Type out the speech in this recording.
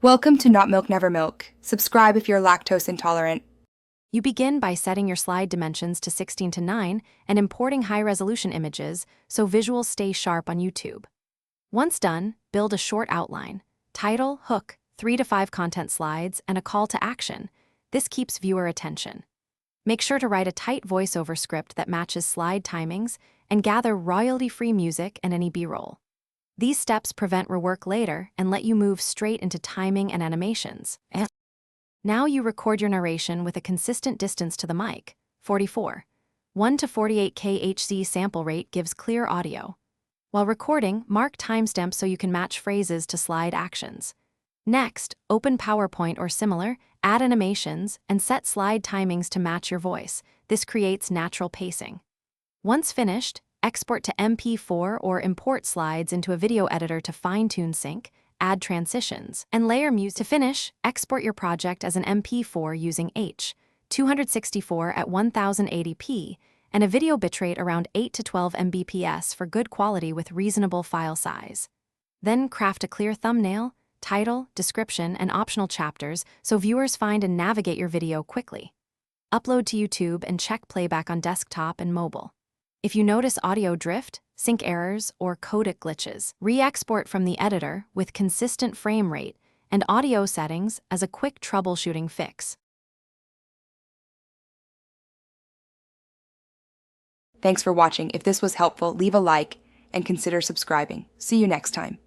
Welcome to Not Milk Never Milk. Subscribe if you're lactose intolerant. You begin by setting your slide dimensions to 16:9 and importing high-resolution images so visuals stay sharp on YouTube. Once done, build a short outline, title, hook, 3 to 5 content slides, and a call to action. This keeps viewer attention. Make sure to write a tight voiceover script that matches slide timings and gather royalty-free music and any B-roll. These steps prevent rework later and let you move straight into timing and animations. Now you record your narration with a consistent distance to the mic, 44. 1 to 48 kHz sample rate gives clear audio. While recording, mark timestamps so you can match phrases to slide actions. Next, open PowerPoint or similar, add animations, and set slide timings to match your voice. This creates natural pacing. Once finished, export to MP4 or import slides into a video editor to fine-tune sync, add transitions, and layer music. To finish, export your project as an MP4 using H.264 at 1080p and a video bitrate around 8 to 12 Mbps for good quality with reasonable file size. Then craft a clear thumbnail, title, description, and optional chapters so viewers find and navigate your video quickly. Upload to YouTube and check playback on desktop and mobile. If you notice audio drift, sync errors, or codec glitches, re-export from the editor with consistent frame rate and audio settings as a quick troubleshooting fix. Thanks for watching. If this was helpful, leave a like and consider subscribing. See you next time.